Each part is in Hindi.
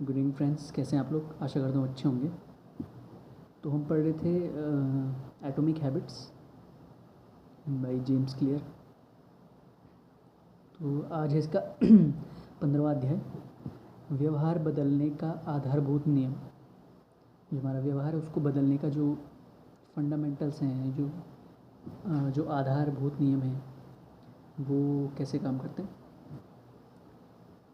गुड इवनिंग फ्रेंड्स, कैसे हैं आप लोग। आशा करता हूँ अच्छे होंगे। तो हम पढ़ रहे थे atomic habits by James clear. तो आज है इसका 15वां अध्याय, व्यवहार बदलने का आधारभूत नियम। जो हमारा व्यवहार है उसको बदलने का जो फंडामेंटल्स हैं, जो आधारभूत नियम हैं, वो कैसे काम करते हैं।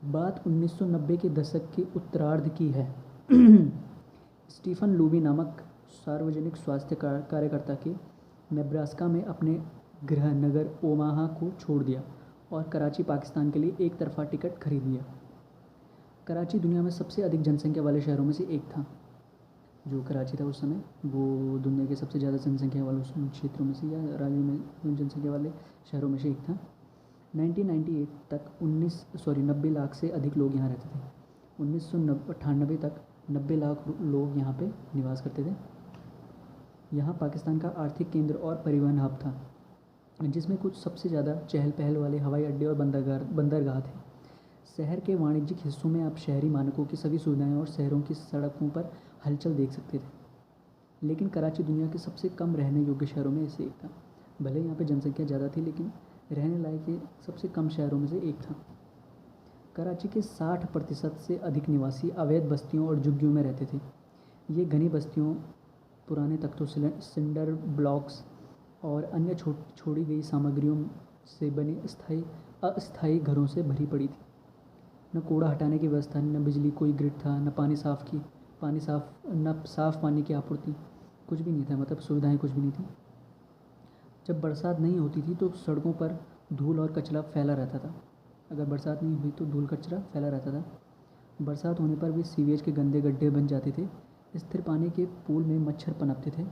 बात 1990 के दशक के उत्तरार्ध की है। स्टीफन लूबी नामक सार्वजनिक स्वास्थ्य कार्यकर्ता के नेब्रास्का में अपने गृह नगर ओमाहा को छोड़ दिया और कराची पाकिस्तान के लिए एक तरफा टिकट खरीद लिया। कराची दुनिया में सबसे अधिक जनसंख्या वाले शहरों में से एक था। जो कराची था उस समय, वो दुनिया के सबसे ज़्यादा जनसंख्या वाले क्षेत्रों में से या राज्यों में जनसंख्या वाले शहरों में से एक था। 1998 तक 90 लाख से अधिक लोग यहाँ रहते थे। 1998 तक 90 लाख लोग यहाँ पे निवास करते थे। यहाँ पाकिस्तान का आर्थिक केंद्र और परिवहन हब था, जिसमें कुछ सबसे ज़्यादा चहल पहल वाले हवाई अड्डे और बंदरगाह थे। शहर के वाणिज्यिक हिस्सों में आप शहरी मानकों की सभी सुविधाएं और शहरों की सड़कों पर हलचल देख सकते थे। लेकिन कराची दुनिया के सबसे कम रहने योग्य शहरों में से एक था। भले यहाँ पे जनसंख्या ज़्यादा थी, लेकिन रहने लायक ये सबसे कम शहरों में से एक था। कराची के 60% से अधिक निवासी अवैध बस्तियों और झुग्गियों में रहते थे। ये घनी बस्तियों पुराने तख्तों, सिंडर ब्लॉक्स और अन्य छोड़ी गई सामग्रियों से बने अस्थायी घरों से भरी पड़ी थी। न कूड़ा हटाने की व्यवस्था, न बिजली कोई ग्रिड था, न साफ़ पानी की आपूर्ति, कुछ भी नहीं था। मतलब सुविधाएं कुछ भी नहीं थी। जब बरसात नहीं होती थी तो सड़कों पर धूल और कचरा फैला रहता था। अगर बरसात नहीं हुई तो धूल कचरा फैला रहता था। बरसात होने पर भी सीवेज के गंदे गड्ढे बन जाते थे। स्थिर पानी के पूल में मच्छर पनपते थे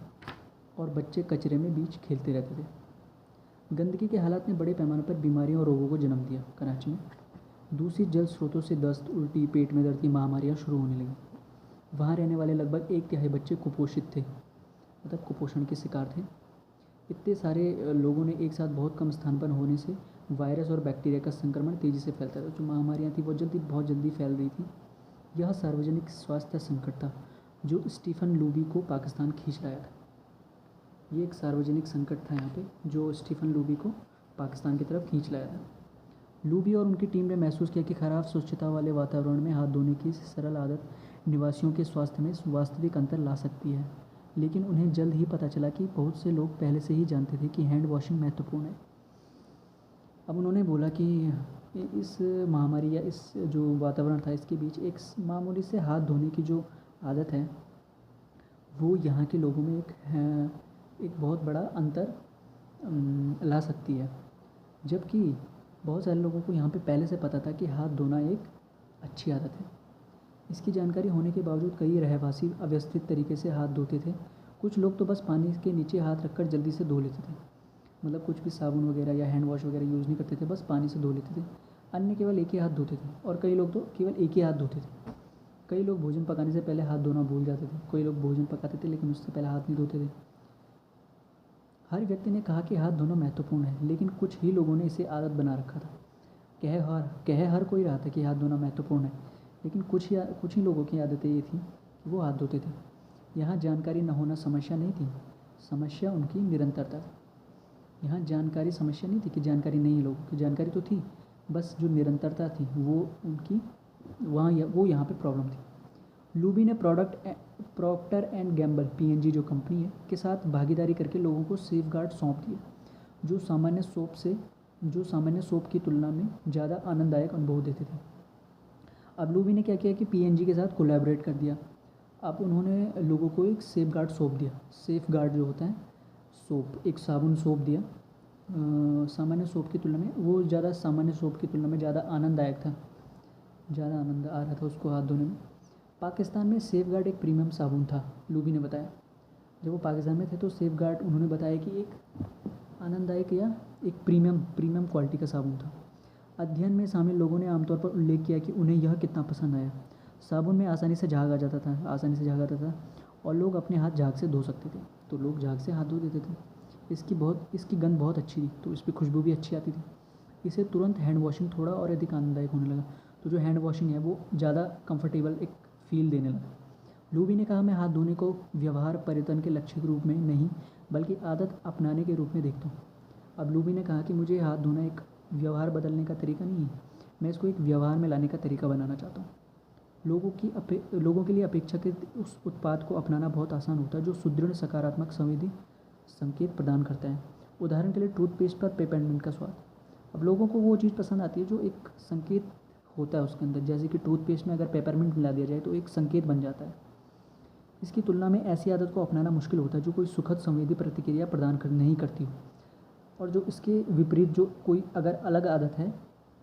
और बच्चे कचरे में बीच खेलते रहते थे। गंदगी के हालात ने बड़े पैमाने पर बीमारियों और रोगों को जन्म दिया। कराची में दूषित जल स्रोतों से दस्त, उल्टी, पेट में दर्द की महामारियाँ शुरू होने लगी। वहाँ रहने वाले लगभग 1/3 बच्चे कुपोषित थे, मतलब कुपोषण के शिकार थे। इतने सारे लोगों ने एक साथ बहुत कम स्थान पर होने से वायरस और बैक्टीरिया का संक्रमण तेज़ी से फैलता था। जो महामारियाँ थी वो बहुत जल्दी फैल रही थी। यह सार्वजनिक स्वास्थ्य संकट था जो स्टीफन लूबी को पाकिस्तान खींच लाया था। ये एक सार्वजनिक संकट था यहाँ पे जो स्टीफन लूबी को पाकिस्तान की तरफ खींच लाया था। लूबी और उनकी टीम ने महसूस किया कि खराब स्वच्छता वाले वातावरण में हाथ धोने की सरल आदत निवासियों के स्वास्थ्य में वास्तविक अंतर ला सकती है। लेकिन उन्हें जल्द ही पता चला कि बहुत से लोग पहले से ही जानते थे कि हैंड वॉशिंग महत्वपूर्ण है। अब उन्होंने बोला कि इस महामारी या इस जो वातावरण था इसके बीच एक मामूली से हाथ धोने की जो आदत है वो यहाँ के लोगों में एक बहुत बड़ा अंतर ला सकती है। जबकि बहुत सारे लोगों को यहाँ पे पहले से पता था कि हाथ धोना एक अच्छी आदत है। इसकी जानकारी होने के बावजूद कई रहवासी अव्यवस्थित तरीके से हाथ धोते थे। कुछ लोग तो बस पानी के नीचे हाथ रखकर जल्दी से धो लेते थे, मतलब कुछ भी साबुन वगैरह या हैंड वॉश वगैरह यूज़ नहीं करते थे, बस पानी से धो लेते थे। अन्य केवल एक ही हाथ धोते थे और कई लोग तो केवल एक ही हाथ धोते थे। कई लोग भोजन पकाने से पहले हाथ धोना भूल जाते थे। कई लोग भोजन पकाते थे लेकिन उससे पहले हाथ नहीं धोते थे। हर व्यक्ति ने कहा कि हाथ धोना महत्वपूर्ण है, लेकिन कुछ ही लोगों ने इसे आदत बना रखा था। कह हर कोई रहा था कि हाथ धोना महत्वपूर्ण है, लेकिन कुछ ही लोगों की आदतें ये थी कि वो हाथ धोते थे। यहाँ जानकारी न होना समस्या नहीं थी, समस्या उनकी निरंतरता थी। यहाँ जानकारी समस्या नहीं थी कि जानकारी नहीं है लोगों की, जानकारी तो थी, बस जो निरंतरता थी वो उनकी वो यहाँ पे प्रॉब्लम थी। लूबी ने प्रॉक्टर एंड गैम्बल PNG जो कंपनी है के साथ भागीदारी करके लोगों को सेफगार्ड सौंप दिए जो सामान्य सोप की तुलना में ज़्यादा आनंददायक अनुभव देते थे। अब लूबी ने क्या किया कि PNG के साथ कोलैबोरेट कर दिया। अब उन्होंने लोगों को एक सेफगार्ड सोप दिया। सेफगार्ड जो होता है सोप, एक साबुन सोप दिया। सामान्य सोप की तुलना में वो सामान्य सोप की तुलना में ज़्यादा आनंददायक था, ज़्यादा आनंद आ रहा था उसको हाथ धोने में। पाकिस्तान में सेफगार्ड एक प्रीमियम साबुन था, लूबी ने बताया। जब वो पाकिस्तान में थे तो सेफगार्ड उन्होंने बताया कि एक आनंददायक या एक प्रीमियम क्वालिटी का साबुन था। अध्ययन में शामिल लोगों ने आमतौर पर उल्लेख किया कि उन्हें यह कितना पसंद आया। साबुन में आसानी से झाग आता था और लोग अपने हाथ झाग से धो सकते थे, तो लोग झाग से हाथ धो देते थे। इसकी गंध बहुत अच्छी थी, तो इस पर खुशबू भी अच्छी आती थी। इसे तुरंत हैंड वॉशिंग थोड़ा और अधिक आनंददायक होने लगा। तो जो हैंड वॉशिंग है वो ज़्यादा कंफर्टेबल, एक फील देने लगा। लूबी ने कहा, मैं हाथ धोने को व्यवहार परिवर्तन के लक्ष्य के रूप में नहीं बल्कि आदत अपनाने के रूप में देखता हूँ। अब लूबी ने कहा कि मुझे हाथ धोना एक व्यवहार बदलने का तरीका नहीं है, मैं इसको एक व्यवहार में लाने का तरीका बनाना चाहता हूँ। लोगों के लिए अपेक्षाकृत उस उत्पाद को अपनाना बहुत आसान होता है जो सुदृढ़ सकारात्मक संवेदी संकेत प्रदान करता है। उदाहरण के लिए टूथपेस्ट पर पेपरमिंट का स्वाद। अब लोगों को वो चीज़ पसंद आती है जो एक संकेत होता है उसके अंदर, जैसे कि टूथपेस्ट में अगर पेपरमिंट मिला दिया जाए तो एक संकेत बन जाता है। इसकी तुलना में ऐसी आदत को अपनाना मुश्किल होता है जो कोई सुखद संवेदी प्रतिक्रिया प्रदान नहीं करती हो, और जो इसके विपरीत जो कोई अगर अलग आदत है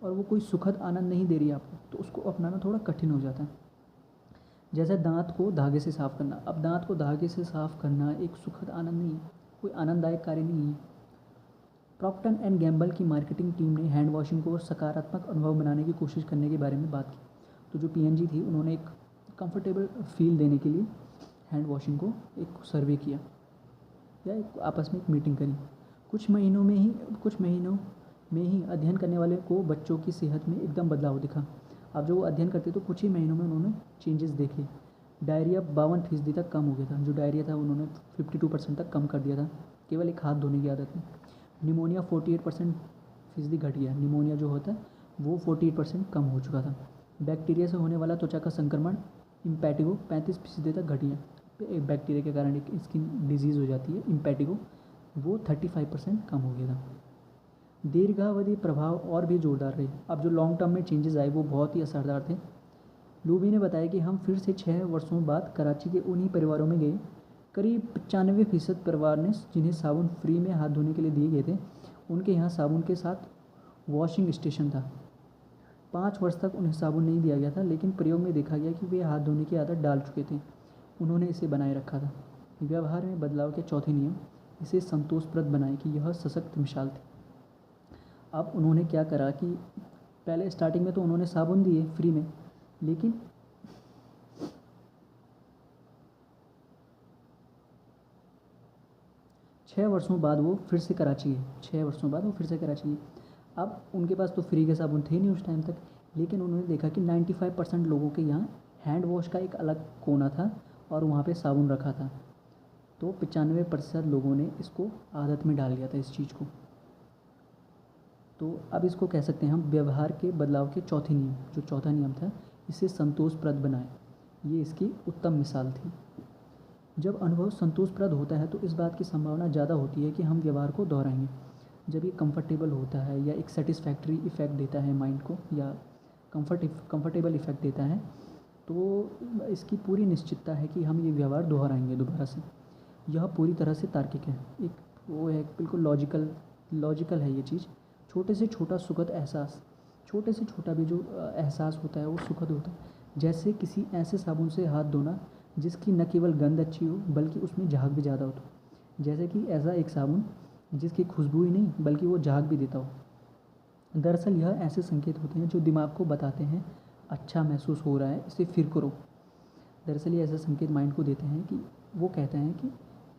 और वो कोई सुखद आनंद नहीं दे रही है आपको, तो उसको अपनाना थोड़ा कठिन हो जाता है। जैसे दांत को धागे से साफ़ करना। अब दांत को धागे से साफ़ करना एक सुखद आनंद नहीं है, कोई आनंददायक कार्य नहीं है। प्रॉक्टर एंड गैम्बल की मार्केटिंग टीम ने हैंड वॉशिंग को सकारात्मक अनुभव बनाने की कोशिश करने के बारे में बात की। तो जो पीएनजी थी उन्होंने एक कंफर्टेबल फील देने के लिए हैंड वॉशिंग को एक सर्वे किया या एक आपस में एक मीटिंग करी। कुछ महीनों में ही अध्ययन करने वाले को बच्चों की सेहत में एकदम बदलाव दिखा। अब जो वो अध्ययन करते तो कुछ ही महीनों में उन्होंने चेंजेस देखे। डायरिया 52% तक कम हो गया था। जो डायरिया था उन्होंने 52% तक कम कर दिया था केवल एक हाथ धोने की आदत में। निमोनिया 48% घट गया। निमोनिया जो होता है वो 48% कम हो चुका था। बैक्टीरिया से होने वाला त्वचा का संक्रमण इम्पैटिगो 35% तक घट गया। एक बैक्टीरिया के कारण एक स्किन डिजीज़ हो जाती है इम्पैटिगो, वो 35% कम हो गया था। दीर्घावधि प्रभाव और भी जोरदार रहे। अब जो लॉन्ग टर्म में चेंजेस आए वो बहुत ही असरदार थे। लूबी ने बताया कि हम फिर से 6 वर्षों बाद कराची के उन्हीं परिवारों में गए। करीब 95% परिवार ने जिन्हें साबुन फ्री में हाथ धोने के लिए दिए गए थे, उनके यहाँ साबुन के साथ वॉशिंग स्टेशन था। 5 वर्ष तक उन्हें साबुन नहीं दिया गया था, लेकिन प्रयोग में देखा गया कि वे हाथ धोने की आदत डाल चुके थे। उन्होंने इसे बनाए रखा था। व्यवहार में बदलाव के चौथे नियम इसे संतोषप्रद बनाए कि यह सशक्त मिसाल थी। अब उन्होंने क्या करा कि पहले स्टार्टिंग में तो उन्होंने साबुन दिए फ्री में, लेकिन 6 वर्षों बाद वो फिर से कराची है। 6 वर्षों बाद वो फिर से कराची है। अब उनके पास तो फ्री के साबुन थे नहीं उस टाइम तक, लेकिन उन्होंने देखा कि 95% लोगों के यहाँ हैंड वॉश का एक अलग कोना था और वहाँ पे साबुन रखा था। तो 95% लोगों ने इसको आदत में डाल दिया था इस चीज़ को। तो अब इसको कह सकते हैं हम व्यवहार के बदलाव के चौथे नियम। जो चौथा नियम था, इसे संतोषप्रद बनाए, ये इसकी उत्तम मिसाल थी। जब अनुभव संतोषप्रद होता है तो इस बात की संभावना ज़्यादा होती है कि हम व्यवहार को दोहराएंगे। जब ये कंफर्टेबल होता है या एक सेटिस्फैक्ट्री इफ़ेक्ट देता है माइंड को, या कंफर्टेबल इफ़ेक्ट देता है, तो इसकी पूरी निश्चितता है कि हम ये व्यवहार दोहराएंगे दोबारा से। यह पूरी तरह से तार्किक है, एक वो है बिल्कुल लॉजिकल है ये चीज़। छोटे से छोटा सुखद एहसास, छोटे से छोटा भी जो एहसास होता है वो सुखद होता है। जैसे किसी ऐसे साबुन से हाथ धोना जिसकी न केवल गंध अच्छी हो बल्कि उसमें झाग भी ज़्यादा हो। तो जैसे कि ऐसा एक साबुन जिसकी खुशबू ही नहीं बल्कि वो झाग भी देता हो। दरअसल यह ऐसे संकेत होते हैं जो दिमाग को बताते हैं अच्छा महसूस हो रहा है, इसे फिर करो। दरअसल ये ऐसे संकेत माइंड को देते हैं कि वो कहते हैं कि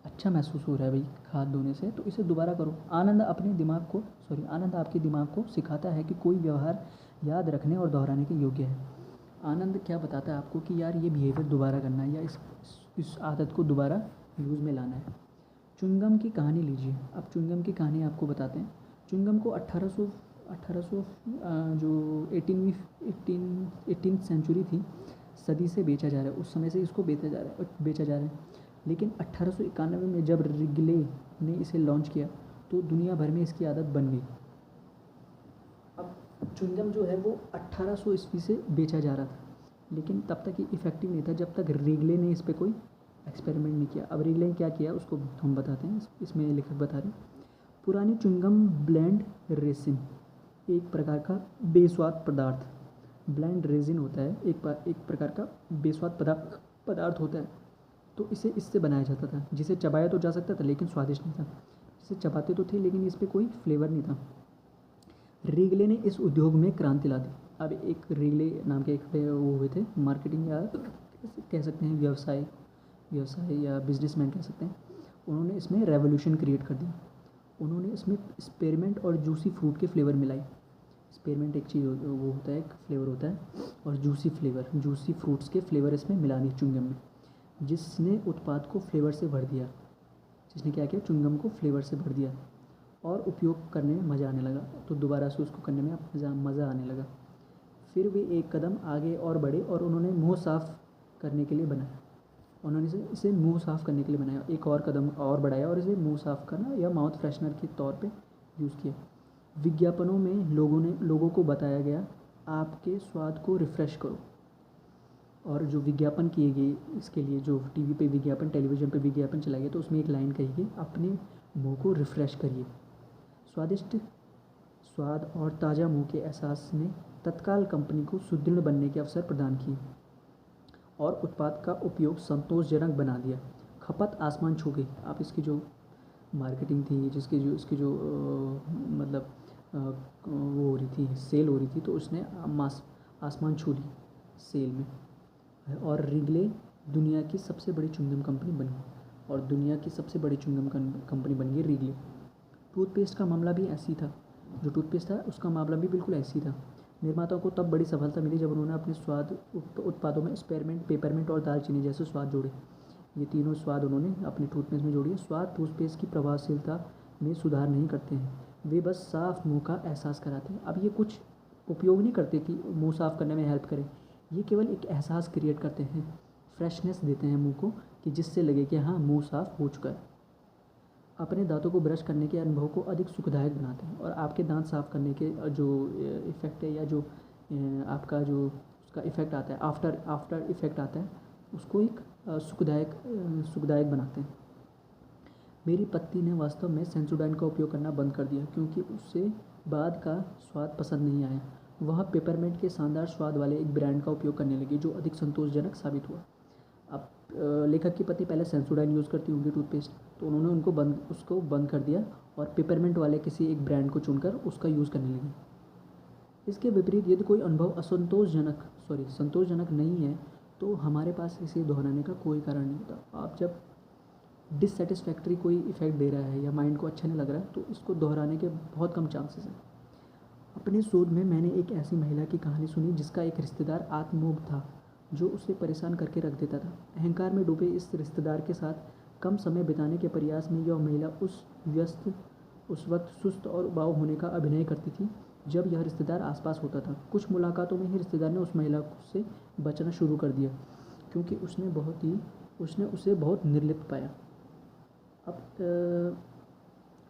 अच्छा महसूस हो रहा है भाई हाथ धोने से, तो इसे दोबारा करो। आनंद आपके दिमाग को सिखाता है कि कोई व्यवहार याद रखने और दोहराने के योग्य है। आनंद क्या बताता है आपको कि यार ये बिहेवियर दोबारा करना है या इस आदत को दोबारा यूज़ में लाना है। च्युइंगम की कहानी लीजिए। अब च्युइंगम की कहानी आपको बताते हैं। च्युइंगम को 1800 जो 18th सेंचुरी थी, सदी से बेचा जा रहा है। उस समय से इसको बेचा जा रहा है। लेकिन 1891 में जब रिगले ने इसे लॉन्च किया तो दुनिया भर में इसकी आदत बन गई। अब च्युइंगम जो है वो 1800 ईस्वी से बेचा जा रहा था, लेकिन तब तक ये इफ़ेक्टिव नहीं था जब तक रिगले ने इस पर कोई एक्सपेरिमेंट नहीं किया। अब रिगले ने क्या किया उसको हम बताते हैं, इसमें लेखक बता रहे हैं। पुरानी च्युइंगम ब्लेंड रेसिन, एक प्रकार का बेस्वाद पदार्थ, ब्लेंड रेजिन होता है, एक प्रकार का बेस्वाद पदार्थ होता है। तो इसे इससे बनाया जाता था, जिसे चबाया तो जा सकता था लेकिन स्वादिष्ट नहीं था। जिसे चबाते तो थे लेकिन इस पर कोई फ्लेवर नहीं था। रिगले ने इस उद्योग में क्रांति ला दी। अब एक रिगले नाम के एक वो हुए थे, मार्केटिंग या कह सकते हैं व्यवसाय या बिजनेसमैन कह सकते हैं। उन्होंने इसमें रेवोल्यूशन क्रिएट कर दिया। उन्होंने इसमें स्पेरमेंट और जूसी फ्रूट के फ्लेवर मिलाए। स्पेरमेंट एक चीज़ वो होता है, एक फ्लेवर होता है, और जूसी फ्लेवर, जूसी फ्रूट्स के फ्लेवर इसमें मिला दिए च्युइंगम में, जिसने उत्पाद को फ्लेवर से भर दिया, जिसने क्या किया, च्युइंगम को फ्लेवर से भर दिया और उपयोग करने में मज़ा आने लगा। तो दोबारा से उसको करने में मज़ा आने लगा। फिर वे एक कदम आगे और बढ़े और उन्होंने मुंह साफ़ करने के लिए बनाया, उन्होंने इसे मुंह साफ़ करने के लिए बनाया, एक और कदम और बढ़ाया और इसे मुंह साफ़ करना या माउथ फ्रेशनर के तौर पे यूज़ किया। विज्ञापनों में लोगों को बताया गया, आपके स्वाद को रिफ़्रेश करो। और जो विज्ञापन किए गए इसके लिए, जो टीवी पे विज्ञापन, टेलीविज़न पे विज्ञापन चलाया गया, तो उसमें एक लाइन कही गई, अपने मुंह को रिफ़्रेश करिए। स्वादिष्ट स्वाद और ताज़ा मुंह के एहसास ने तत्काल कंपनी को सुदृढ़ बनने के अवसर प्रदान किए और उत्पाद का उपयोग संतोषजनक बना दिया। खपत आसमान छू गई। आप इसकी जो मार्केटिंग थी, इसकी जो मतलब वो हो रही थी, सेल हो रही थी, तो उसने आसमान छू ली सेल में। और रिगले दुनिया की सबसे बड़ी च्युइंगम कंपनी बनी, और दुनिया की सबसे बड़ी च्युइंगम कंपनी बन गई रिगले। टूथपेस्ट का मामला भी ऐसी था, जो टूथपेस्ट था उसका मामला भी बिल्कुल ऐसी था। निर्माताओं को तब बड़ी सफलता मिली जब उन्होंने अपने स्वाद उत्पादों में स्पेरमेंट, पेपरमिंट और दालचीनी जैसे स्वाद जोड़े। ये तीनों स्वाद उन्होंने अपने टूथपेस्ट में जोड़े। स्वाद टूथपेस्ट की प्रभावशीलता में सुधार नहीं करते हैं, वे बस साफ मुंह का एहसास कराते हैं। अब ये कुछ उपयोग नहीं करते कि मुंह साफ़ करने में हेल्प करें, ये केवल एक एहसास क्रिएट करते हैं, फ्रेशनेस देते हैं मुंह को, कि जिससे लगे कि हाँ, मुंह साफ़ हो चुका है। अपने दांतों को ब्रश करने के अनुभव को अधिक सुखदायक बनाते हैं, और आपके दांत साफ़ करने के जो इफ़ेक्ट है, या जो आपका जो उसका इफ़ेक्ट आता है, आफ्टर इफ़ेक्ट आता है, उसको एक सुखदायक बनाते हैं। मेरी पत्नी ने वास्तव में सेंसोडाइन का उपयोग करना बंद कर दिया, क्योंकि उससे बाद का स्वाद पसंद नहीं आया। वह पेपरमिंट के शानदार स्वाद वाले एक ब्रांड का उपयोग करने लगी, जो अधिक संतोषजनक साबित हुआ। अब लेखक की पत्नी पहले सेंसोडाइन यूज़ करती होंगी टूथपेस्ट, तो उन्होंने उसको बंद कर दिया और पेपरमिंट वाले किसी एक ब्रांड को चुनकर उसका यूज़ करने लगी। इसके विपरीत यदि कोई अनुभव संतोषजनक नहीं है, तो हमारे पास इसे दोहराने का कोई कारण नहीं होता। आप जब डिससेटिस्फैक्ट्री कोई इफ़ेक्ट दे रहा है या माइंड को अच्छा नहीं लग रहा है, तो इसको दोहराने के बहुत कम चांसेस हैं। अपने शोध में मैंने एक ऐसी महिला की कहानी सुनी जिसका एक रिश्तेदार आत्मोग था, जो उसे परेशान करके रख देता था। अहंकार में डूबे इस रिश्तेदार के साथ कम समय बिताने के प्रयास में यह महिला उस वक्त सुस्त और उबाऊ होने का अभिनय करती थी जब यह रिश्तेदार आसपास होता था। कुछ मुलाकातों में ही रिश्तेदार ने उस महिला से बचना शुरू कर दिया, क्योंकि उसने उसे बहुत निर्लिप्त पाया।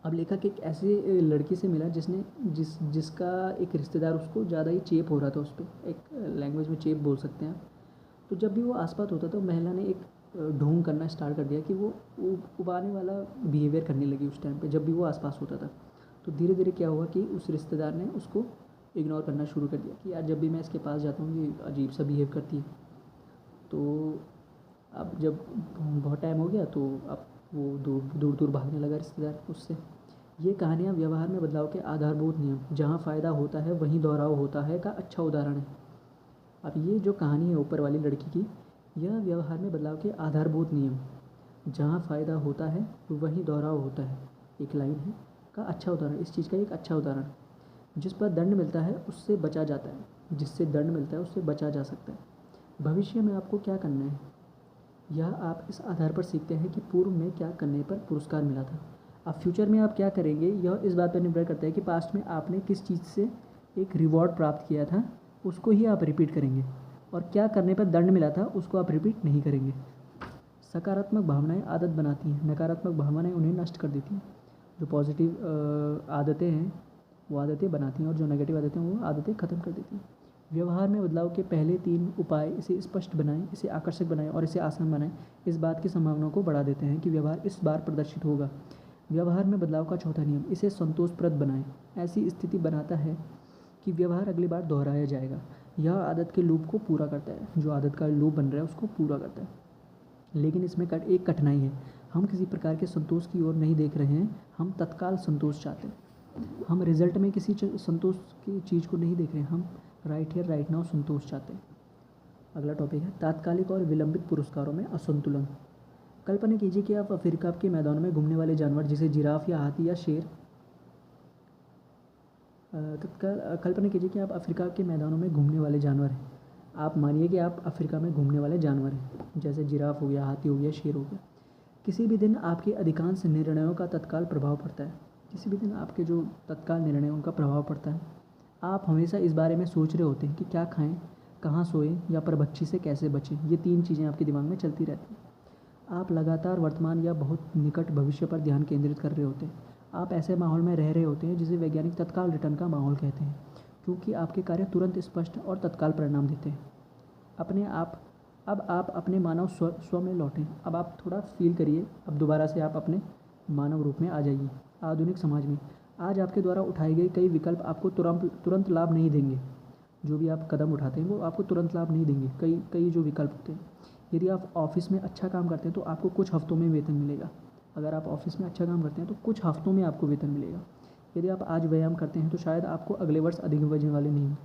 अब लेखक एक ऐसी लड़की से मिला जिसका एक रिश्तेदार उसको ज़्यादा ही चेप हो रहा था, उस पर एक लैंग्वेज में चेप बोल सकते हैं। तो जब भी वो आसपास होता था, महिला ने एक ढोंग करना स्टार्ट कर दिया कि वो उबाने वाला बिहेवियर करने लगी उस टाइम पे, जब भी वो आसपास होता था। तो धीरे धीरे क्या हुआ कि उस रिश्तेदार ने उसको इग्नोर करना शुरू कर दिया कि यार, जब भी मैं इसके पास जाता हूँ ये अजीब सा बिहेव करती है। तो अब जब बहुत टाइम हो गया, तो अब वो दूर भागने लगा रिश्तेदार उससे। ये कहानियाँ व्यवहार में बदलाव के आधारभूत नियम, जहाँ फ़ायदा होता है वहीं दोहराव होता है, का अच्छा उदाहरण है। अब ये जो कहानी है ऊपर वाली लड़की की, यह व्यवहार में बदलाव के आधारभूत नियम, जहाँ फ़ायदा होता है वहीं दोहराव होता है, एक लाइन है, का अच्छा उदाहरण, इस चीज़ का एक अच्छा उदाहरण। जिस पर दंड मिलता है उससे बचा जाता है, जिससे दंड मिलता है उससे बचा जा सकता है। भविष्य में आपको क्या करना है, यह आप इस आधार पर सीखते हैं कि पूर्व में क्या करने पर पुरस्कार मिला था। अब फ्यूचर में आप क्या करेंगे, यह इस बात पर निर्भर करता है कि पास्ट में आपने किस चीज़ से एक रिवॉर्ड प्राप्त किया था, उसको ही आप रिपीट करेंगे, और क्या करने पर दंड मिला था उसको आप रिपीट नहीं करेंगे। सकारात्मक भावनाएं आदत बनाती हैं, नकारात्मक भावनाएं उन्हें नष्ट कर देती हैं। जो पॉजिटिव आदतें हैं वो आदतें बनाती हैं, और जो नेगेटिव आदतें हैं वो आदतें ख़त्म कर देती हैं। व्यवहार में बदलाव के पहले 3 उपाय इसे स्पष्ट बनाएं, इसे आकर्षक बनाएं और इसे आसान बनाएं। इस बात की संभावना को बढ़ा देते हैं कि व्यवहार इस बार प्रदर्शित होगा। व्यवहार में बदलाव का चौथा नियम, इसे संतोषप्रद बनाएं। ऐसी स्थिति बनाता है कि व्यवहार अगली बार दोहराया जाएगा। यह आदत के लूप को पूरा करता है, जो आदत का लूप बन रहा है उसको पूरा करता है। लेकिन इसमें एक कठिनाई है, हम किसी प्रकार के संतोष की ओर नहीं देख रहे हैं, हम तत्काल संतोष चाहते हैं। हम रिजल्ट में किसी संतोष की चीज़ को नहीं देख रहे हैं, हम राइट हियर राइट नाउ संतोष चाहते हैं। अगला टॉपिक है तात्कालिक और विलंबित पुरस्कारों में असंतुलन। कल्पना कीजिए कि आप अफ्रीका के मैदानों में घूमने वाले जानवर, जैसे जिराफ या हाथी या शेर, तत्काल कल्पना कीजिए कि आप अफ्रीका के मैदानों में घूमने वाले जानवर हैं। आप मानिए कि आप अफ्रीका में घूमने वाले जानवर हैं, जैसे जिराफ हो गया, हाथी हो गया, शेर हो गया। किसी भी दिन आपके अधिकांश निर्णयों का तत्काल प्रभाव पड़ता है। किसी भी दिन आपके जो तत्काल निर्णय उनका प्रभाव पड़ता है। आप हमेशा इस बारे में सोच रहे होते हैं कि क्या खाएं, कहाँ सोएं या परबच्ची से कैसे बचें। ये 3 चीज़ें आपके दिमाग में चलती रहती हैं। आप लगातार वर्तमान या बहुत निकट भविष्य पर ध्यान केंद्रित कर रहे होते हैं। आप ऐसे माहौल में रह रहे होते हैं जिसे वैज्ञानिक तत्काल रिटर्न का माहौल कहते हैं, क्योंकि आपके कार्य तुरंत स्पष्ट और तत्काल परिणाम देते हैं। अपने आप अब आप अपने मानव स्व में लौटें। अब आप थोड़ा फील करिए, अब दोबारा से आप अपने मानव रूप में आ जाइए। आधुनिक समाज में आज आपके द्वारा उठाए गए कई विकल्प आपको तुरंत लाभ नहीं देंगे। जो भी आप कदम उठाते हैं वो आपको तुरंत लाभ नहीं देंगे। कई जो विकल्प होते हैं, यदि आप ऑफिस में अच्छा काम करते हैं तो आपको कुछ हफ्तों में वेतन मिलेगा। अगर आप ऑफिस में अच्छा काम करते हैं तो कुछ हफ्तों में आपको वेतन मिलेगा। यदि आप आज व्यायाम करते हैं तो शायद आपको अगले वर्ष अधिक वजन वाले नहीं हों।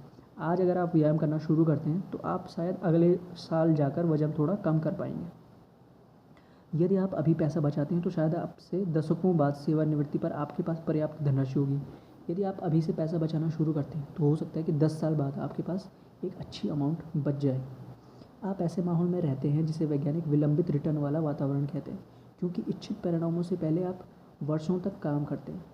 आज अगर आप व्यायाम करना शुरू करते हैं तो आप शायद अगले साल जाकर वजन थोड़ा कम कर पाएंगे। यदि आप अभी पैसा बचाते हैं तो शायद आपसे दशकों बाद सेवानिवृत्ति पर आपके पास पर्याप्त धनराशि होगी। यदि आप अभी से पैसा बचाना शुरू करते हैं तो हो सकता है कि 10 साल बाद आपके पास एक अच्छी अमाउंट बच जाए। आप ऐसे माहौल में रहते हैं जिसे वैज्ञानिक विलंबित रिटर्न वाला वातावरण कहते हैं, क्योंकि इच्छित परिणामों से पहले आप वर्षों तक काम करते हैं।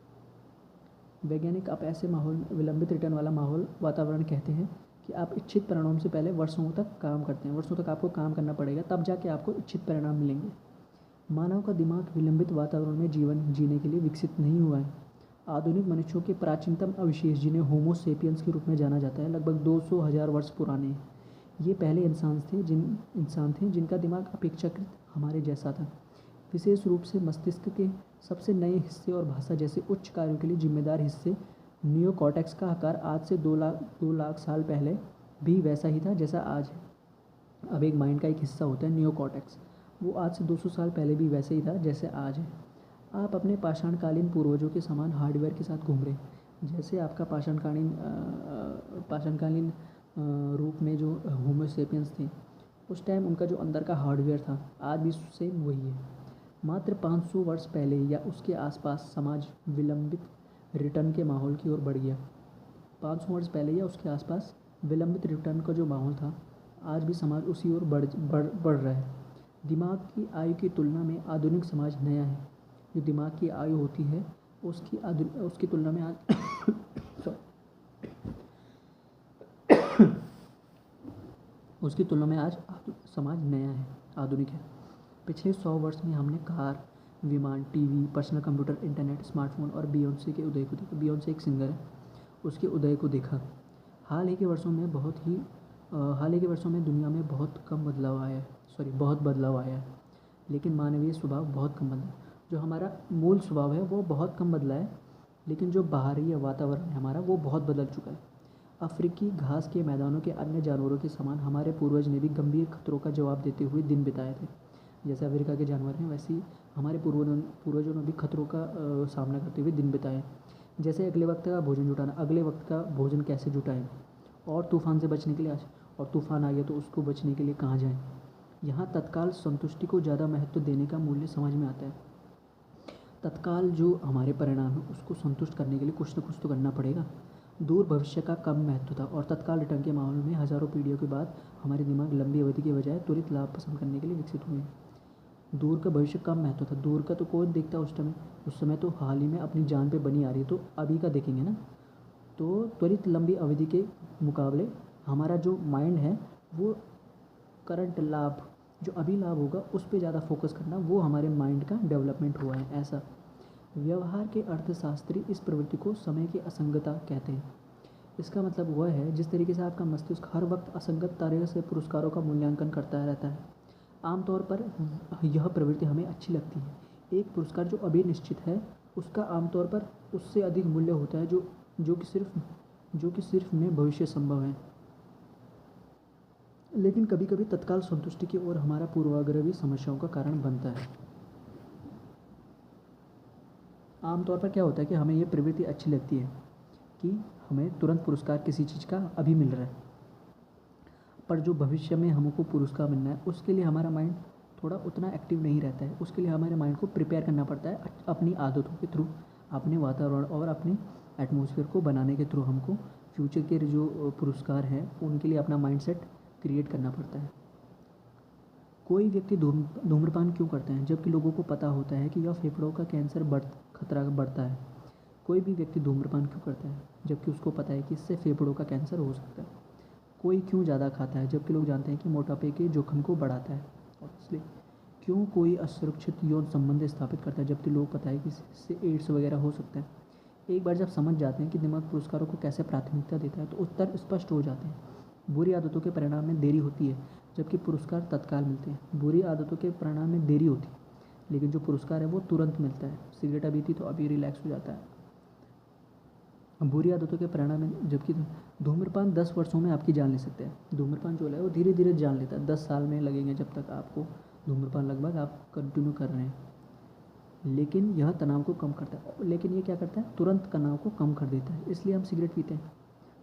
वैज्ञानिक आप ऐसे माहौल विलंबित रिटर्न वाला माहौल वातावरण कहते हैं कि आप इच्छित परिणाम से पहले वर्षों तक काम करते हैं। वर्षों तक आपको काम करना पड़ेगा, तब जाके आपको इच्छित परिणाम मिलेंगे। मानव का दिमाग विलंबित वातावरण में जीवन जीने के लिए विकसित नहीं हुआ है। आधुनिक मनुष्यों के प्राचीनतम अवशेष, जिन्हें होमो सेपियंस के रूप में जाना जाता है, लगभग 200,000 वर्ष पुराने हैं। ये पहले इंसान थे जिनका दिमाग अपेक्षाकृत हमारे जैसा था। विशेष रूप से मस्तिष्क के सबसे नए हिस्से और भाषा जैसे उच्च कार्यों के लिए जिम्मेदार हिस्से नियोकॉर्टेक्स का आकार आज से 2 लाख साल पहले भी वैसा ही था जैसा आज है। अब एक माइंड का एक हिस्सा होता है नियोकॉर्टेक्स, वो आज से 200 साल पहले भी वैसे ही था जैसे आज है। आप अपने पाषाणकालीन पूर्वजों के समान हार्डवेयर के साथ घूम रहे हैं। जैसे आपका पाषाणकालीन रूप में जो होमो सेपियंस थे, उस टाइम उनका जो अंदर का हार्डवेयर था, आज भी सेम वही है। मात्र 500 वर्ष पहले या उसके आसपास समाज विलंबित रिटर्न के माहौल की ओर बढ़ गया। 500 वर्ष पहले या उसके आसपास विलंबित रिटर्न का जो माहौल था, आज भी समाज उसी ओर बढ़ रहा है। दिमाग की आयु की तुलना में आधुनिक समाज नया है। जो दिमाग की आयु होती है उसकी तुलना में आज उसकी तुलना में आज समाज नया है, आधुनिक है। पिछले 100 वर्ष में हमने कार, विमान, TV, personal computer, internet, smartphone और बियोंसे के उदय को देखा। बियोंसे एक सिंगर है, उसके उदय को देखा। हाल ही के वर्षों में दुनिया में बहुत बदलाव आया है, लेकिन मानवीय स्वभाव बहुत कम बदला है। जो हमारा मूल स्वभाव है वो बहुत कम बदला है, लेकिन जो बाहरी वातावरण है हमारा, वो बहुत बदल चुका है। अफ्रीकी घास के मैदानों के अन्य जानवरों के समान हमारे पूर्वज ने भी गंभीर खतरों का जवाब देते हुए दिन बिताए थे। जैसे अफ्रीका के जानवर हैं, वैसे ही हमारे पूर्वजों ने भी खतरों का सामना करते हुए दिन बिताए। जैसे अगले वक्त का भोजन जुटाना, अगले वक्त का भोजन कैसे जुटाएं, और तूफ़ान से बचने के लिए और तूफ़ान आ गया तो उसको बचने के लिए कहाँ जाएं। यहाँ तत्काल संतुष्टि को ज़्यादा महत्व देने का मूल्य समझ में आता है। तत्काल जो हमारे परिणाम है उसको संतुष्ट करने के लिए कुछ न कुछ तो करना पड़ेगा। दूर भविष्य का कम महत्व था और तत्काल रिटर्न के माहौल में हज़ारों पीढ़ियों के बाद हमारे दिमाग लंबी अवधि के बजाय त्वरित लाभ पसंद करने के लिए विकसित हुए हैं। दूर का भविष्य कम महत्व था। दूर का तो कौन देखता उस समय तो हाल ही में अपनी जान पे बनी आ रही है, तो अभी का देखेंगे ना। तो त्वरित लंबी अवधि के मुकाबले हमारा जो माइंड है वो करंट लाभ, जो अभी लाभ होगा उस पर ज़्यादा फोकस करना, वो हमारे माइंड का डेवलपमेंट हुआ है। ऐसा व्यवहार के अर्थशास्त्री इस प्रवृत्ति को समय की असंगतता कहते हैं। इसका मतलब वह है जिस तरीके से आपका मस्तिष्क हर वक्त असंगत तरीके से पुरस्कारों का मूल्यांकन करता रहता है। आमतौर पर यह प्रवृत्ति हमें अच्छी लगती है। एक पुरस्कार जो अभी निश्चित है उसका आमतौर पर उससे अधिक मूल्य होता है जो कि सिर्फ में भविष्य संभव है। लेकिन कभी कभी तत्काल संतुष्टि की ओर हमारा पूर्वाग्रह भी समस्याओं का कारण बनता है। आमतौर पर क्या होता है कि हमें ये प्रवृत्ति अच्छी लगती है कि हमें तुरंत पुरस्कार किसी चीज़ का अभी मिल रहा है, पर जो भविष्य में हमको पुरस्कार मिलना है उसके लिए हमारा माइंड थोड़ा उतना एक्टिव नहीं रहता है। उसके लिए हमारे माइंड को प्रिपेयर करना पड़ता है अपनी आदतों के थ्रू, अपने वातावरण और अपने एटमॉस्फेयर को बनाने के थ्रू हमको फ्यूचर के जो पुरस्कार हैं उनके लिए अपना माइंडसेट क्रिएट करना पड़ता है। कोई व्यक्ति धूम्रपान क्यों करते हैं जबकि लोगों को पता होता है कि यह फेफड़ों का कैंसर खतरा बढ़ता है? कोई भी व्यक्ति धूम्रपान क्यों करता है जबकि उसको पता है कि इससे फेफड़ों का कैंसर हो सकता है? कोई क्यों ज़्यादा खाता है जबकि लोग जानते हैं कि मोटापे के जोखिम को बढ़ाता है? ऑब्वियसली। क्यों कोई असुरक्षित यौन संबंध स्थापित करता है जबकि लोग पता है कि इससे एड्स वगैरह हो सकता है? एक बार जब समझ जाते हैं कि दिमाग पुरस्कारों को कैसे प्राथमिकता देता है तो उत्तर स्पष्ट हो जाते हैं। बुरी आदतों के परिणाम में देरी होती है जबकि पुरस्कार तत्काल मिलते हैं। बुरी आदतों के परिणाम में देरी होती है लेकिन जो पुरस्कार है वो तुरंत मिलता है। सिगरेट अभी थी तो अभी रिलैक्स हो जाता है। बुरी आदतों के परिणाम में जबकि धूम्रपान 10 वर्षों में आपकी जान ले सकते हैं। धूम्रपान जो है वो धीरे धीरे जान लेता है। 10 साल में लगेंगे जब तक आपको धूम्रपान लगभग आप कंटिन्यू कर रहे हैं, लेकिन यह तनाव को कम करता है। लेकिन ये क्या करता है? तुरंत तनाव को कम कर देता है। इसलिए हम सिगरेट पीते हैं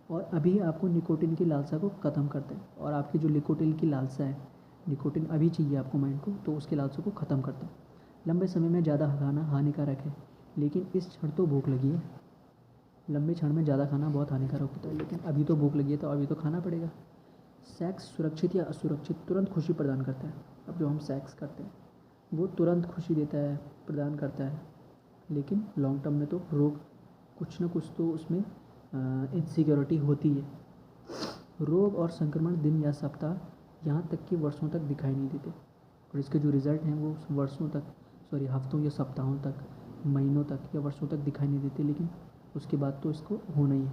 और अभी आपको निकोटिन की लालसा को ख़त्म करते हैं। और आपकी जो निकोटिन की लालसा है, निकोटिन अभी चाहिए आपको माइंड को, तो उसकी लालसा को ख़त्म करता है। लंबे समय में ज़्यादा खाना हानिकारक है लेकिन इस क्षण तो भूख लगी है। लंबे क्षण में ज़्यादा खाना बहुत हानिकारक होता है लेकिन अभी तो भूख लगी है तो अभी तो खाना पड़ेगा। सेक्स सुरक्षित या असुरक्षित तुरंत खुशी प्रदान करता है। अब जो हम सेक्स करते हैं वो तुरंत खुशी देता है, प्रदान करता है, लेकिन लॉन्ग टर्म में तो रोग कुछ ना कुछ तो उसमें इनसिक्योरिटी होती है। रोग और संक्रमण दिन या सप्ताह, यहाँ तक कि वर्षों तक दिखाई नहीं देते और इसके जो रिज़ल्ट हैं वो वर्षों तक, हफ्तों या सप्ताहों तक, महीनों तक या वर्षों तक दिखाई नहीं देते, लेकिन उसके बाद तो इसको होना ही है।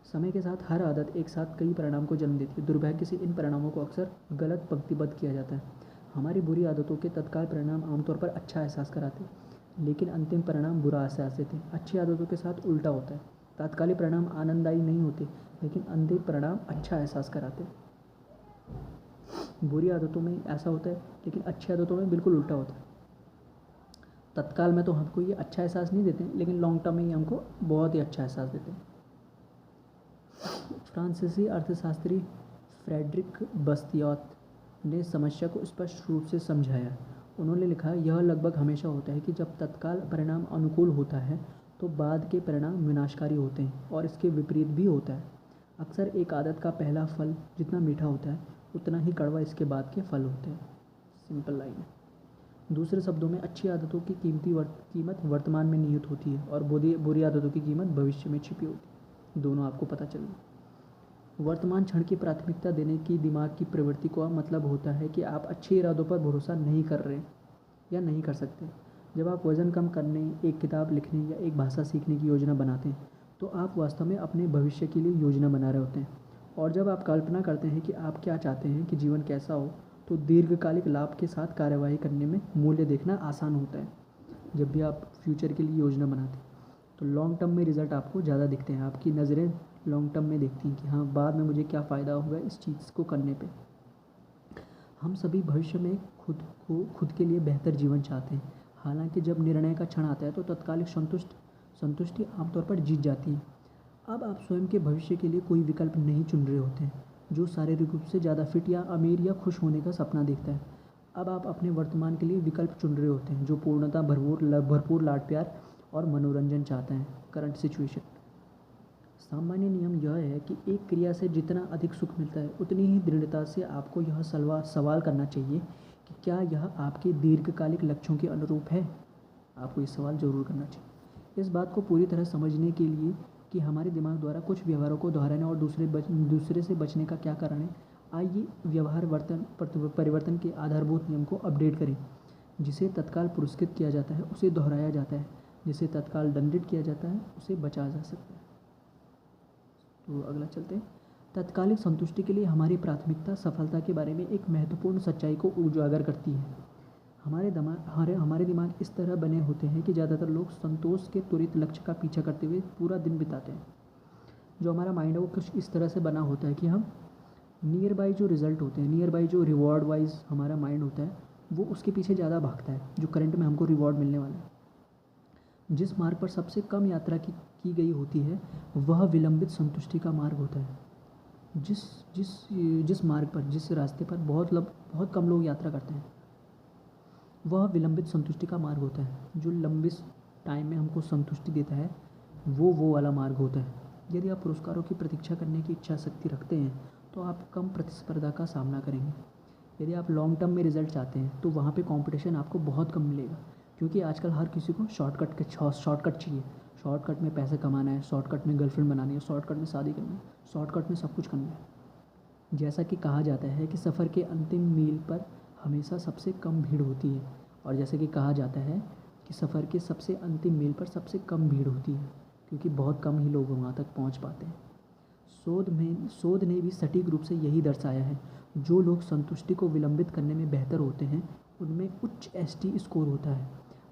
समय के साथ हर आदत एक साथ कई परिणाम को जन्म देती है। दुर्भाग्य से इन परिणामों को अक्सर गलत पंक्तिबद्ध किया जाता है। हमारी बुरी आदतों के तत्काल परिणाम आमतौर पर अच्छा एहसास कराते हैं लेकिन अंतिम परिणाम बुरा एहसास देते हैं। अच्छी आदतों के साथ उल्टा होता है। तात्कालिक परिणाम आनंददायी नहीं होते लेकिन अंतिम परिणाम अच्छा एहसास कराते हैं। बुरी आदतों में ऐसा होता है लेकिन अच्छी आदतों में बिल्कुल उल्टा होता है। तत्काल में तो हमको ये अच्छा एहसास नहीं देते लेकिन लॉन्ग टर्म में ये हमको बहुत ही अच्छा एहसास देते हैं। फ्रांसीसी अर्थशास्त्री फ्रेडरिक बस्तियत ने समस्या को स्पष्ट रूप से समझाया। उन्होंने लिखा, यह लगभग हमेशा होता है कि जब तत्काल परिणाम अनुकूल होता है तो बाद के परिणाम विनाशकारी होते हैं और इसके विपरीत भी होता है। अक्सर एक आदत का पहला फल जितना मीठा होता है उतना ही कड़वा इसके बाद के फल होते हैं। सिंपल लाइन है। दूसरे शब्दों में अच्छी आदतों की कीमत वर्तमान में निहित होती है और बुरी आदतों की कीमत भविष्य में छिपी होती है। दोनों आपको पता चल गई। वर्तमान क्षण की प्राथमिकता देने की दिमाग की प्रवृत्ति का मतलब होता है कि आप अच्छे इरादों पर भरोसा नहीं कर रहे या नहीं कर सकते। जब आप वज़न कम करने, एक किताब लिखने या एक भाषा सीखने की योजना बनाते हैं तो आप वास्तव में अपने भविष्य के लिए योजना बना रहे होते हैं। और जब आप कल्पना करते हैं कि आप क्या चाहते हैं कि जीवन कैसा हो तो दीर्घकालिक लाभ के साथ कार्यवाही करने में मूल्य देखना आसान होता है। जब भी आप फ्यूचर के लिए योजना बनाते हैं तो लॉन्ग टर्म में रिज़ल्ट आपको ज़्यादा दिखते हैं। आपकी नज़रें लॉन्ग टर्म में देखती हैं कि हाँ, बाद में मुझे क्या फ़ायदा होगा इस चीज़ को करने पे। हम सभी भविष्य में खुद के लिए बेहतर जीवन चाहते हैं। हालांकि जब निर्णय का क्षण आता है तो तत्कालिक संतुष्टि आमतौर पर जीत जाती है। अब आप स्वयं के भविष्य के लिए कोई विकल्प नहीं चुन रहे होते हैं जो शारीरिक रूप से ज़्यादा फिट या अमीर या खुश होने का सपना देखता है। अब आप अपने वर्तमान के लिए विकल्प चुन रहे होते हैं जो पूर्णता भरपूर लाड प्यार और मनोरंजन चाहता है। Current situation. सामान्य नियम यह है कि एक क्रिया से जितना अधिक सुख मिलता है उतनी ही दृढ़ता से आपको यह सवाल करना चाहिए कि क्या यह आपके दीर्घकालिक लक्ष्यों के अनुरूप है। आपको ये सवाल ज़रूर करना चाहिए। इस बात को पूरी तरह समझने के लिए कि हमारे दिमाग द्वारा कुछ व्यवहारों को दोहराने और दूसरे से बचने का क्या कारण है, आइए व्यवहार परिवर्तन के आधारभूत नियम को अपडेट करें। जिसे तत्काल पुरस्कृत किया जाता है उसे दोहराया जाता है, जिसे तत्काल दंडित किया जाता है उसे बचा जा सकता है। तो अगला चलते हैं। तत्कालिक संतुष्टि के लिए हमारी प्राथमिकता सफलता के बारे में एक महत्वपूर्ण सच्चाई को उजागर करती है। हमारे दिमाग इस तरह बने होते हैं कि ज़्यादातर लोग संतोष के त्वरित लक्ष्य का पीछा करते हुए पूरा दिन बिताते हैं। जो हमारा माइंड है वो कुछ इस तरह से बना होता है कि हम नियर बाई जो रिज़ल्ट होते हैं, नियर बाई जो रिवॉर्ड वाइज हमारा माइंड होता है वो उसके पीछे ज़्यादा भागता है जो करंट में हमको रिवॉर्ड मिलने वाला है। जिस मार्ग पर सबसे कम यात्रा की गई होती है वह विलंबित संतुष्टि का मार्ग होता है। जिस मार्ग पर, जिस रास्ते पर बहुत कम लोग यात्रा करते हैं वह विलंबित संतुष्टि का मार्ग होता है। जो लंबे टाइम में हमको संतुष्टि देता है वो वाला मार्ग होता है। यदि आप पुरस्कारों की प्रतीक्षा करने की इच्छा शक्ति रखते हैं तो आप कम प्रतिस्पर्धा का सामना करेंगे। यदि आप लॉन्ग टर्म में रिजल्ट चाहते हैं तो वहाँ पे कंपटीशन आपको बहुत कम मिलेगा, क्योंकि आजकल हर किसी को शॉर्टकट चाहिए। शॉर्टकट में पैसे कमाना है, शॉर्टकट में गर्लफ्रेंड बनानी है, शॉर्टकट में शादी करनी है, शॉर्टकट में सब कुछ करना है। जैसा कि कहा जाता है कि सफ़र के अंतिम मील पर हमेशा सबसे कम भीड़ होती है, और जैसे कि कहा जाता है कि सफ़र के सबसे अंतिम मील पर सबसे कम भीड़ होती है, क्योंकि बहुत कम ही लोग वहाँ तक पहुँच पाते हैं। शोध ने भी सटीक रूप से यही दर्शाया है। जो लोग संतुष्टि को विलंबित करने में बेहतर होते हैं उनमें उच्च एसटी स्कोर होता है,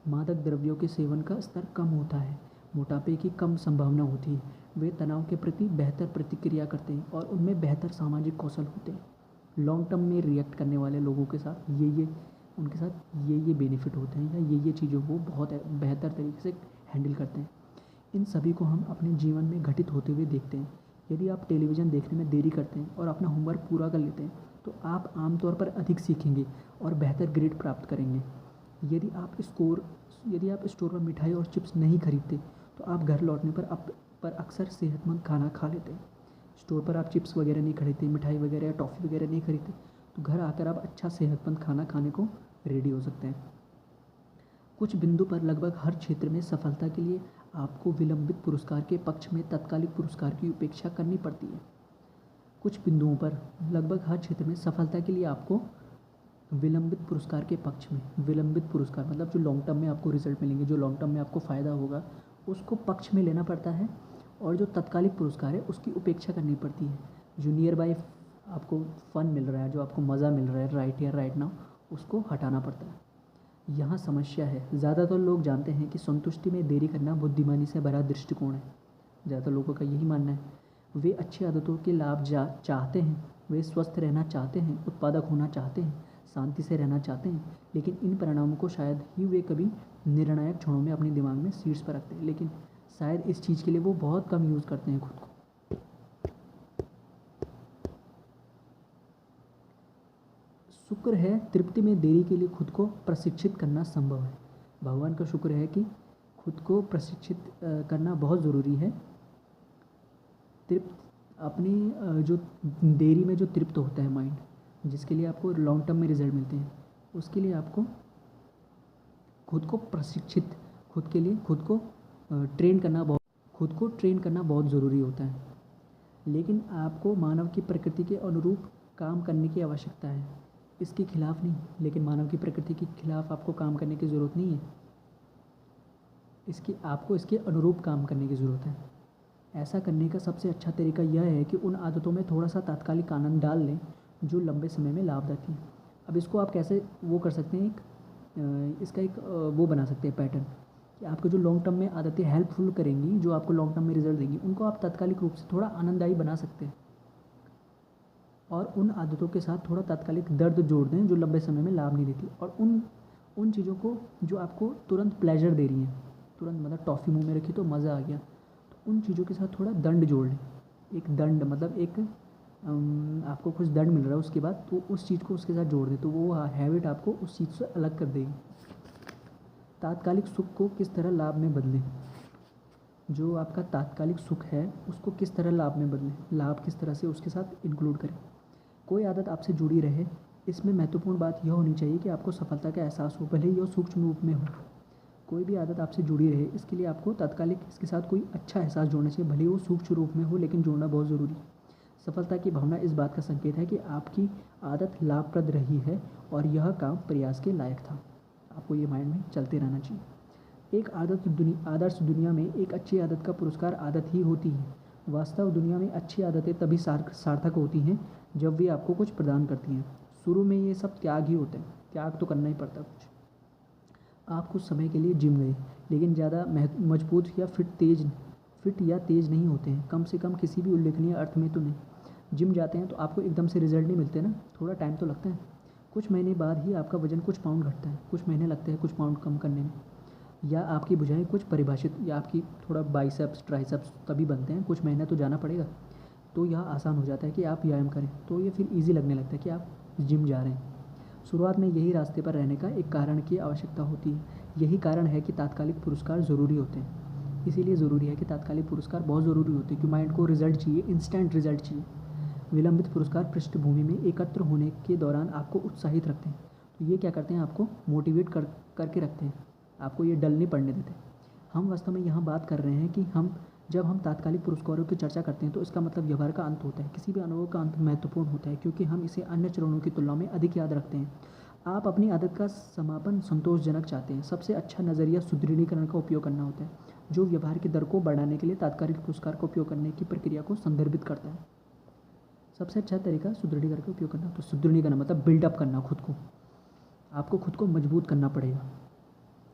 मादक द्रव्यों के सेवन का स्तर कम होता है, मोटापे की कम संभावना होती है, वे तनाव के प्रति बेहतर प्रतिक्रिया करते हैं और उनमें बेहतर सामाजिक कौशल होते हैं। लॉन्ग टर्म में रिएक्ट करने वाले लोगों के साथ उनके साथ ये बेनिफिट होते हैं, या ये चीज़ों को बहुत बेहतर तरीके से हैंडल करते हैं। इन सभी को हम अपने जीवन में घटित होते हुए देखते हैं। यदि आप टेलीविज़न देखने में देरी करते हैं और अपना होमवर्क पूरा कर लेते हैं तो आप आमतौर पर अधिक सीखेंगे और बेहतर ग्रेड प्राप्त करेंगे। यदि आप स्टोर पर मिठाई और चिप्स नहीं खरीदते तो आप घर लौटने पर अक्सर सेहतमंद खाना खा लेते हैं। स्टोर पर आप चिप्स वगैरह नहीं खरीदते, मिठाई वगैरह या टॉफ़ी वगैरह नहीं खरीदते, तो घर आकर आप अच्छा सेहतमंद खाना खाने को रेडी हो सकते हैं। कुछ बिंदु पर लगभग हर क्षेत्र में सफलता के लिए आपको विलंबित पुरस्कार के पक्ष में तत्कालिक पुरस्कार की उपेक्षा करनी पड़ती है। कुछ बिंदुओं पर लगभग हर क्षेत्र में सफलता के लिए आपको विलंबित पुरस्कार के पक्ष में, विलंबित पुरस्कार मतलब जो लॉन्ग टर्म में आपको रिजल्ट मिलेंगे, जो लॉन्ग टर्म में आपको फ़ायदा होगा, उसको पक्ष में लेना पड़ता है, और जो तत्कालिक पुरस्कार है उसकी उपेक्षा करनी पड़ती है। जो नियर बाय आपको फ़न मिल रहा है, जो आपको मज़ा मिल रहा है राइट हियर राइट नाउ, उसको हटाना पड़ता है। यहाँ समस्या है, ज़्यादातर लोग जानते हैं कि संतुष्टि में देरी करना बुद्धिमानी से भरा दृष्टिकोण है। ज़्यादातर लोगों का यही मानना है। वे अच्छी आदतों के लाभ चाहते हैं, वे स्वस्थ रहना चाहते हैं, उत्पादक होना चाहते हैं, शांति से रहना चाहते हैं, लेकिन इन परिणामों को शायद ही वे कभी निर्णायक क्षणों में अपने दिमाग में शीर्ष पर रखते हैं, लेकिन शायद इस चीज़ के लिए वो बहुत कम यूज़ करते हैं खुद को। शुक्र है तृप्ति में देरी के लिए खुद को प्रशिक्षित करना संभव है। भगवान का शुक्र है कि खुद को प्रशिक्षित करना बहुत ज़रूरी है। अपनी जो देरी में जो तृप्त होता है माइंड, जिसके लिए आपको लॉन्ग टर्म में रिजल्ट मिलते हैं, उसके लिए आपको खुद को प्रशिक्षित, खुद को ट्रेन करना बहुत ज़रूरी होता है। लेकिन आपको मानव की प्रकृति के अनुरूप काम करने की आवश्यकता है, इसके खिलाफ नहीं। लेकिन मानव की प्रकृति के खिलाफ आपको काम करने की ज़रूरत नहीं है, आपको इसके अनुरूप काम करने की ज़रूरत है। ऐसा करने का सबसे अच्छा तरीका यह है कि उन आदतों में थोड़ा सा तात्कालिक आनंद डाल लें जो लंबे समय में लाभदायक हैं। अब इसको आप कैसे वो कर सकते हैं, इसका एक वो बना सकते हैं पैटर्न, कि आपको जो लॉन्ग टर्म में आदतें हेल्पफुल करेंगी, जो आपको लॉन्ग टर्म में रिजल्ट देंगी, उनको आप तात्कालिक रूप से थोड़ा आनंददायी बना सकते हैं, और उन आदतों के साथ थोड़ा तात्कालिक दर्द जोड़ दें जो लंबे समय में लाभ नहीं देती, और उन चीज़ों को जो आपको तुरंत प्लेजर दे रही हैं, तुरंत मतलब टॉफ़ी मुँह में रखी तो मज़ा आ गया, तो उन चीज़ों के साथ थोड़ा दंड जोड़ लें। एक दंड मतलब एक आपको कुछ दंड मिल रहा है उसके बाद, तो उस चीज़ को उसके साथ जोड़ दें, तो वो हैबिट आपको उस चीज़ से अलग कर देगी। तात्कालिक सुख को किस तरह लाभ में बदलें, जो आपका तात्कालिक सुख है उसको किस तरह लाभ में बदलें, लाभ किस तरह से उसके साथ इंक्लूड करें। कोई आदत आपसे जुड़ी रहे, इसमें महत्वपूर्ण बात यह होनी चाहिए कि आपको सफलता का एहसास हो, भले ही यह सूक्ष्म रूप में हो। कोई भी आदत आपसे जुड़ी रहे, इसके लिए आपको तात्कालिक इसके साथ कोई अच्छा एहसास जोड़ना चाहिए, भले ही वो सूक्ष्म रूप में हो, लेकिन जोड़ना बहुत ज़रूरी है। सफलता की भावना इस बात का संकेत है कि आपकी आदत लाभप्रद रही है और यह काम प्रयास के लायक था। आपको ये माइंड में चलते रहना चाहिए। एक आदर्श दुनिया में एक अच्छी आदत का पुरस्कार आदत ही होती है। वास्तव दुनिया में अच्छी आदतें तभी सार्थक होती हैं जब वे आपको कुछ प्रदान करती हैं। शुरू में ये सब त्याग ही होते हैं, त्याग तो करना ही पड़ता कुछ। आप कुछ समय के लिए जिम गए, लेकिन ज़्यादा मजबूत या फिट या तेज़ नहीं होते हैं, कम से कम किसी भी उल्लेखनीय अर्थ में तो नहीं। जिम जाते हैं तो आपको एकदम से रिजल्ट नहीं मिलते ना, थोड़ा टाइम तो लगता है। कुछ महीने बाद ही आपका वजन कुछ पाउंड घटता है, कुछ महीने लगते हैं कुछ पाउंड कम करने में, या आपकी भुजाएं कुछ परिभाषित, या आपकी थोड़ा बाइसेप्स ट्राइसेप्स तभी बनते हैं, कुछ महीना तो जाना पड़ेगा। तो यह आसान हो जाता है कि आप व्यायाम करें, तो ये फिर ईजी लगने लगता है कि आप जिम जा रहे हैं। शुरुआत में यही रास्ते पर रहने का एक कारण की आवश्यकता होती है। यही कारण है कि तात्कालिक पुरस्कार ज़रूरी होते हैं। इसीलिए ज़रूरी है कि तात्कालिक पुरस्कार बहुत ज़रूरी होते हैं, क्योंकि माइंड को रिजल्ट चाहिए, इंस्टेंट रिजल्ट चाहिए। विलंबित पुरस्कार पृष्ठभूमि में एकत्र होने के दौरान आपको उत्साहित रखते हैं। तो ये क्या करते हैं, आपको मोटिवेट करके रखते हैं, आपको ये डल नहीं पड़ने देते। हम वास्तव में यहाँ बात कर रहे हैं कि जब हम तात्कालिक पुरस्कारों की चर्चा करते हैं तो इसका मतलब व्यवहार का अंत होता है। किसी भी अनुभव का अंत महत्वपूर्ण होता है, क्योंकि हम इसे अन्य चरणों की तुलना में अधिक याद रखते हैं। आप अपनी आदत का समापन संतोषजनक चाहते हैं। सबसे अच्छा नज़रिया सुदृढ़ीकरण का उपयोग करना होता है, जो व्यवहार की दर को बढ़ाने के लिए तात्कालिक पुरस्कार का उपयोग करने की प्रक्रिया को संदर्भित करता है। सबसे अच्छा तरीका सुदृढ़ीकरण का उपयोग करना। तो सुदृढ़ीकरण मतलब बिल्डअप करना खुद को, आपको खुद को मजबूत करना पड़ेगा,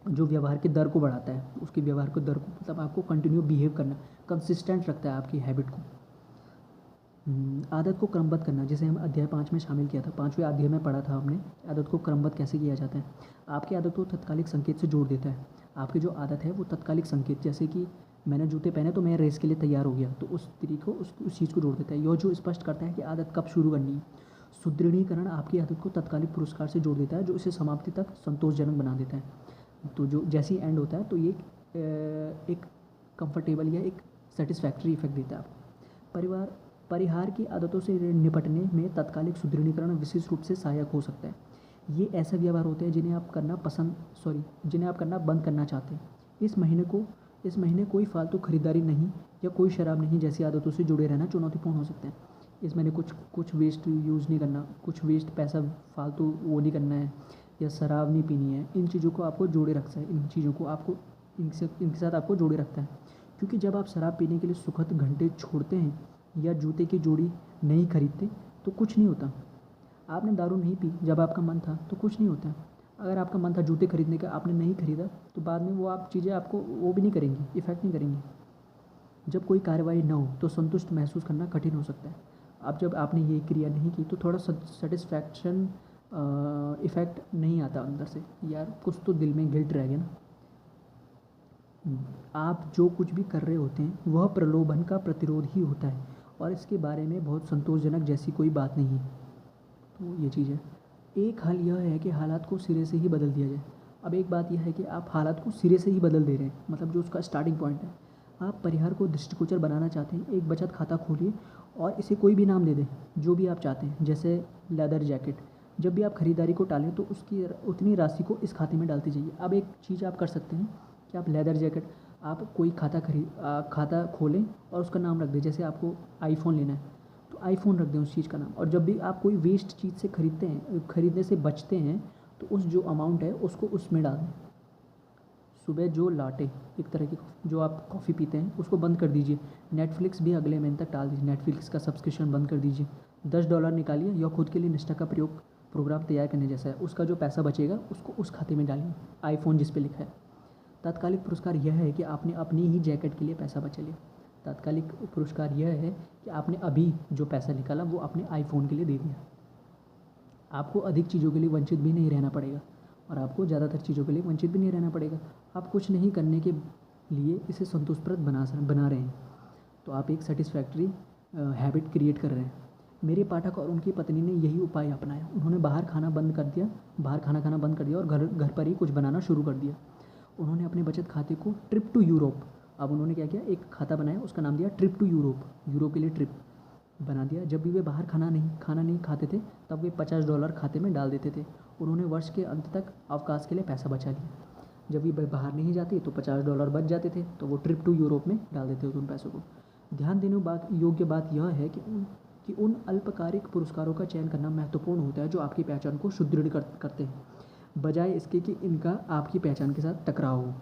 जो व्यवहार की दर को बढ़ाता है। उसकी व्यवहार को दर को मतलब आपको कंटिन्यू बिहेव करना, कंसिस्टेंट रखता है आपकी हैबिट को। आदत को क्रमबद्ध करना, जिसे हम अध्याय 5 में शामिल किया था, 5वें अध्याय में पढ़ा था हमने आदत को क्रमबद्ध कैसे किया जाता है। आपकी आदत को तत्कालिक संकेत से जोड़ देता है। आपकी जो आदत है वो तत्कालिक संकेत, जैसे कि मैंने जूते पहने तो मैं रेस के लिए तैयार हो गया, तो उस तरीके को उस चीज़ को जोड़ देता है। यह जो स्पष्ट करता है कि आदत कब शुरू करनी है। सुदृढ़ीकरण आपकी आदत को तत्कालिक पुरस्कार से जोड़ देता है, जो इसे समाप्ति तक संतोषजनक बना देता है। तो जो जैसे ही एंड होता है तो ये एक कंफर्टेबल या एक सेटिस्फैक्ट्री इफेक्ट देता है आपको। परिहार की आदतों से निपटने में तत्कालिक सुदृढ़ीकरण विशेष रूप से सहायक हो सकता है। ये ऐसे व्यवहार होते हैं जिन्हें आप करना बंद करना चाहते हैं। इस महीने कोई फालतू खरीदारी नहीं या कोई शराब नहीं जैसी आदतों से जुड़े रहना चुनौतीपूर्ण हो सकता है। इस महीने कुछ वेस्ट यूज़ नहीं करना, कुछ वेस्ट पैसा फालतू वो नहीं करना है, या शराब नहीं पीनी है। इन चीज़ों को आपको जोड़े रखता है, इन चीज़ों को आपको इनके साथ आपको जोड़े रखता है। क्योंकि जब आप शराब पीने के लिए सुखद घंटे छोड़ते हैं या जूते की जोड़ी नहीं खरीदते तो कुछ नहीं होता। आपने दारू नहीं पी जब आपका मन था तो कुछ नहीं होता। अगर आपका मन था जूते खरीदने का, आपने नहीं खरीदा, तो बाद में वो आप चीज़ें आपको वो भी नहीं करेंगी, इफ़ेक्ट नहीं करेंगी। जब कोई कार्रवाई न हो तो संतुष्ट महसूस करना कठिन हो सकता है। अब जब आपने ये क्रिया नहीं की तो थोड़ा सेटिस्फैक्शन इफ़ेक्ट नहीं आता अंदर से, यार कुछ तो दिल में गिल्ट रह गया ना। आप जो कुछ भी कर रहे होते हैं वह प्रलोभन का प्रतिरोध ही होता है, और इसके बारे में बहुत संतोषजनक जैसी कोई बात नहीं है। तो ये चीज़ है। एक हल यह है कि हालात को सिरे से ही बदल दिया जाए। अब एक बात यह है कि आप हालात को सिरे से ही बदल दे रहे हैं, मतलब जो उसका स्टार्टिंग पॉइंट है। आप परिहार को दृष्टिगोचर बनाना चाहते हैं, एक बचत खाता खोलिए और इसे कोई भी नाम दे दें जो भी आप चाहते हैं, जैसे लेदर जैकेट। जब भी आप खरीदारी को टालें तो उसकी उतनी राशि को इस खाते में डालती जाइए। अब एक चीज़ आप कर सकते हैं कि आप लेदर जैकेट, आप कोई खाता खोलें और उसका नाम रख दें। जैसे आपको आईफोन लेना है तो आईफोन रख दें उस चीज़ का नाम। और जब भी आप कोई वेस्ट चीज़ से खरीदने से बचते हैं तो उस जो अमाउंट है उसको उसमें डाल दें। सुबह जो लाटे, एक तरह की जो आप कॉफ़ी पीते हैं, उसको बंद कर दीजिए। नेटफ्लिक्स भी अगले महीने तक टाल दीजिए, नेटफ्लिक्स का सब्सक्रिप्शन बंद कर दीजिए। $10 निकालिए या खुद के लिए निष्ठा का प्रोग्राम तैयार करने जैसा है। उसका जो पैसा बचेगा उसको उस खाते में डालिए, आईफोन जिस पे लिखा है। तात्कालिक पुरस्कार यह है कि आपने अपनी ही जैकेट के लिए पैसा बचा लिया। तात्कालिक पुरस्कार यह है कि आपने अभी जो पैसा निकाला वो अपने आईफोन के लिए दे दिया। आपको अधिक चीज़ों के लिए वंचित भी नहीं रहना पड़ेगा, और आपको ज़्यादातर चीज़ों के लिए वंचित भी नहीं रहना पड़ेगा। आप कुछ नहीं करने के लिए इसे संतोषप्रद बना रहे हैं, तो आप एक सेटिस्फैक्ट्री हैबिट क्रिएट कर रहे हैं। मेरे पाठक और उनकी पत्नी ने यही उपाय अपनाया। उन्होंने बाहर खाना खाना बंद कर दिया और घर पर ही कुछ बनाना शुरू कर दिया। उन्होंने अपने बचत खाते को ट्रिप टू यूरोप, अब उन्होंने क्या किया, एक खाता बनाया, उसका नाम दिया ट्रिप टू यूरोप के लिए ट्रिप बना दिया। जब भी वे बाहर खाना नहीं खाते थे तब वे $50 खाते में डाल देते थे। उन्होंने वर्ष के अंत तक अवकाश के लिए पैसा बचा लिया। जब भी वे बाहर नहीं जाते तो $50 बच जाते थे, तो वो ट्रिप टू यूरोप में डाल देते थे उन पैसों को। ध्यान देने योग्य बात यह है कि उन अल्पकालिक पुरस्कारों का चयन करना महत्वपूर्ण होता है जो आपकी पहचान को सुदृढ़ करते हैं, बजाय इसके कि इनका आपकी पहचान के साथ टकराव हो।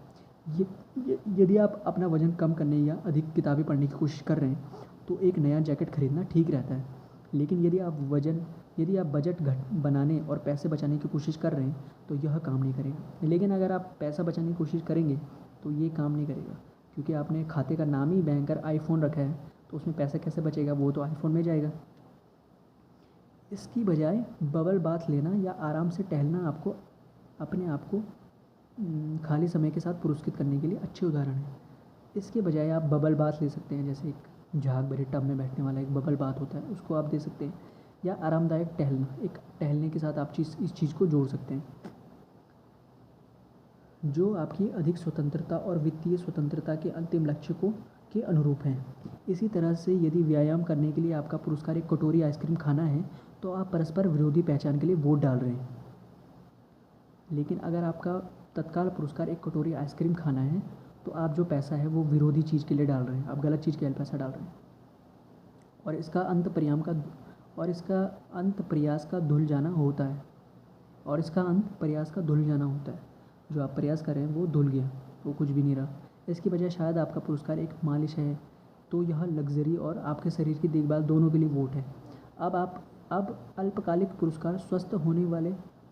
यदि आप अपना वज़न कम करने या अधिक किताबें पढ़ने की कोशिश कर रहे हैं तो एक नया जैकेट खरीदना ठीक रहता है। लेकिन यदि आप बजट बनाने और पैसे बचाने की कोशिश कर रहे हैं तो यह काम नहीं करेगा। लेकिन अगर आप पैसा बचाने की कोशिश करेंगे तो ये काम नहीं करेगा, क्योंकि आपने खाते का नाम ही बैंकर आईफोन रखा है, तो उसमें पैसा कैसे बचेगा, वो तो आईफोन में जाएगा। इसकी बजाय बबल बाथ लेना या आराम से टहलना आपको अपने आप को खाली समय के साथ पुरस्कृत करने के लिए अच्छे उदाहरण है। इसके बजाय आप बबल बाथ ले सकते हैं, जैसे एक झाग भरे टब में बैठने वाला एक बबल बाथ होता है, उसको आप दे सकते हैं। या आरामदायक टहलने के साथ आप इस चीज़ को जोड़ सकते हैं। जो आपकी अधिक स्वतंत्रता और वित्तीय स्वतंत्रता के अंतिम लक्ष्य को के अनुरूप हैं। इसी तरह से यदि व्यायाम करने के लिए आपका पुरस्कार एक कटोरी आइसक्रीम खाना है तो आप परस्पर विरोधी पहचान के लिए वोट डाल रहे हैं। लेकिन अगर आपका तत्काल पुरस्कार एक कटोरी आइसक्रीम खाना है तो आप जो पैसा है वो विरोधी चीज़ के लिए डाल रहे हैं, आप गलत चीज़ के लिए पैसा डाल रहे हैं। और इसका अंत प्रयास का धुल जाना होता है। जो आप प्रयास कर रहे हैं वो धुल गया, वो कुछ भी नहीं रहा। इसकी वजह शायद आपका पुरस्कार एक मालिश है, तो यह लग्जरी और आपके शरीर की देखभाल दोनों के लिए वोट है। अब अल्पकालिक पुरस्कार स्वस्थ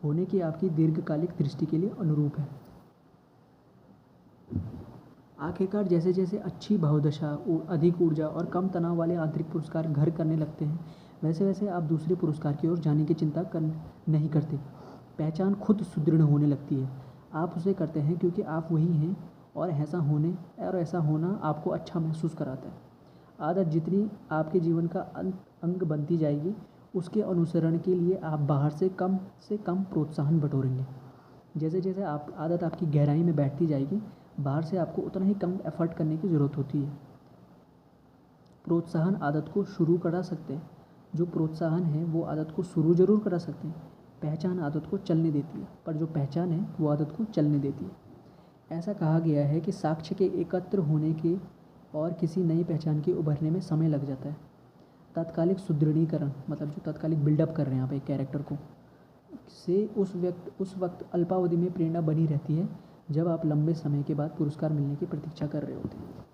होने की आपकी दीर्घकालिक दृष्टि के लिए अनुरूप है। आखिरकार जैसे जैसे अच्छी भावदशा, अधिक ऊर्जा और कम तनाव वाले आंतरिक पुरस्कार घर करने लगते हैं, वैसे वैसे आप दूसरे पुरस्कार की ओर जाने की चिंता नहीं करते। पहचान खुद सुदृढ़ होने लगती है। आप उसे करते हैं क्योंकि आप वही हैं और ऐसा होना आपको अच्छा महसूस कराता है। आदत जितनी आपके जीवन का अंग बनती जाएगी, उसके अनुसरण के लिए आप बाहर से कम प्रोत्साहन बटोरेंगे। जैसे जैसे आदत आपकी गहराई में बैठती जाएगी, बाहर से आपको उतना ही कम एफर्ट करने की ज़रूरत होती है। प्रोत्साहन आदत को शुरू करा सकते हैं। जो प्रोत्साहन है वो आदत को शुरू ज़रूर करा सकते हैं। पहचान आदत को चलने देती है, पर जो पहचान है वो आदत को चलने देती है। ऐसा कहा गया है कि साक्ष्य के एकत्र होने के और किसी नई पहचान के उभरने में समय लग जाता है। तात्कालिक सुदृढ़ीकरण मतलब जो तात्कालिक बिल्डअप कर रहे हैं आप एक कैरेक्टर को, से उस वक्त अल्पावधि में प्रेरणा बनी रहती है जब आप लंबे समय के बाद पुरस्कार मिलने की प्रतीक्षा कर रहे होते हैं।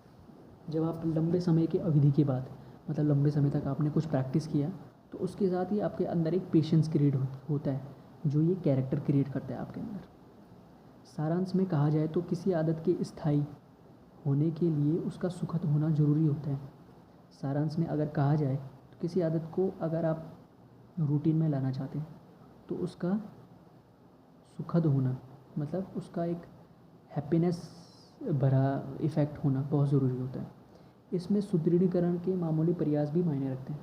जब आप लंबे समय की अवधि के बाद मतलब लंबे समय तक आपने कुछ प्रैक्टिस किया, तो उसके साथ ही आपके अंदर एक पेशेंस क्रिएट होता है, जो ये कैरेक्टर क्रिएट करता है आपके अंदर। सारांश में कहा जाए तो किसी आदत के स्थायी होने के लिए उसका सुखद होना ज़रूरी होता है। सारांश में अगर कहा जाए तो किसी आदत को अगर आप रूटीन में लाना चाहते हैं तो उसका सुखद होना मतलब उसका एक हैप्पीनेस भरा इफ़ेक्ट होना बहुत ज़रूरी होता है। इसमें सुदृढ़ीकरण के मामूली प्रयास भी मायने रखते हैं।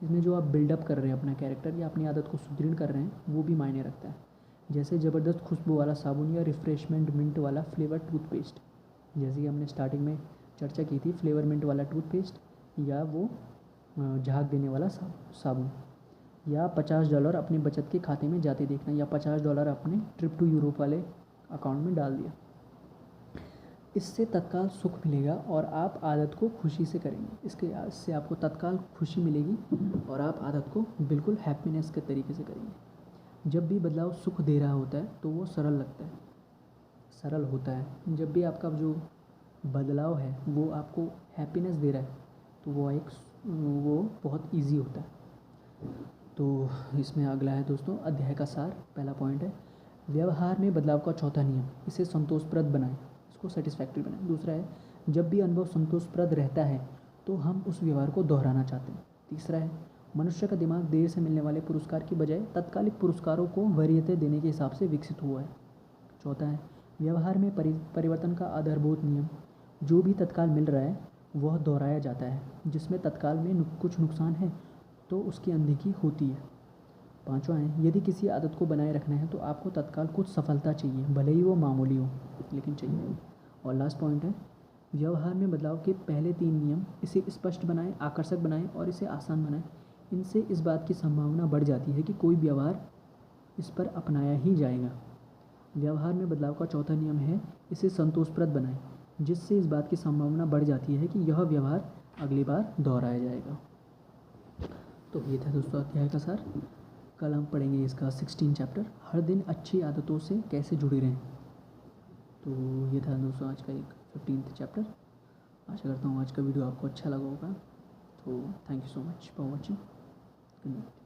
इसमें जो आप बिल्डअप कर रहे हैं अपना कैरेक्टर या अपनी आदत को सुदृढ़ कर रहे हैं वो भी मायने रखता है। जैसे ज़बरदस्त खुशबू वाला साबुन या रिफ़्रेशमेंट मिंट वाला फ्लेवर टूथपेस्ट, जैसे कि हमने स्टार्टिंग में चर्चा की थी, फ्लेवर मिंट वाला टूथपेस्ट या वो झाग देने वाला साबुन, या $50 अपने बचत के खाते में जाते देखना, या $50 अपने ट्रिप टू यूरोप वाले अकाउंट में डाल दिया। इससे तत्काल सुख मिलेगा और आप आदत को खुशी से करेंगे। इससे आपको तत्काल खुशी मिलेगी और आप आदत को बिल्कुल हैप्पीनेस के तरीके से करेंगे। जब भी बदलाव सुख दे रहा होता है तो वो सरल होता है। जब भी आपका जो बदलाव है वो आपको हैप्पीनेस दे रहा है तो वो बहुत ईजी होता है। तो इसमें अगला है दोस्तों अध्याय का सार। पहला पॉइंट है व्यवहार में बदलाव का चौथा नियम, इसे संतोषप्रद बनाएं, इसको सेटिस्फैक्ट्री बनाएं। दूसरा है जब भी अनुभव संतोषप्रद रहता है तो हम उस व्यवहार को दोहराना चाहते हैं। तीसरा है मनुष्य का दिमाग देर से मिलने वाले पुरस्कार की बजाय तत्कालिक पुरस्कारों को वरीयतें देने के हिसाब से विकसित हुआ है। चौथा है व्यवहार में परिवर्तन का आधारभूत नियम, जो भी तत्काल मिल रहा है वह दोहराया जाता है, जिसमें तत्काल में कुछ नुकसान है तो उसकी अनदेखी होती है। पांचवा है यदि किसी आदत को बनाए रखना है तो आपको तत्काल कुछ सफलता चाहिए, भले ही वो मामूली हो लेकिन चाहिए। और लास्ट पॉइंट है व्यवहार में बदलाव के पहले 3 नियम, इसे स्पष्ट बनाएं, आकर्षक बनाएं और इसे आसान बनाएं। इनसे इस बात की संभावना बढ़ जाती है कि कोई व्यवहार इस पर अपनाया ही जाएगा। व्यवहार में बदलाव का चौथा नियम है इसे संतोषप्रद बनाएं, जिससे इस बात की संभावना बढ़ जाती है कि यह व्यवहार अगली बार दोहराया जाएगा। तो ये था दोस्तों अध्याय का सार। कल हम पढ़ेंगे इसका 16 चैप्टर, हर दिन अच्छी आदतों से कैसे जुड़े रहें। तो ये था दोस्तों आज का एक 15th चैप्टर। आशा करता हूँ आज का वीडियो आपको अच्छा लगा होगा। तो thank you so much for watching. Good night.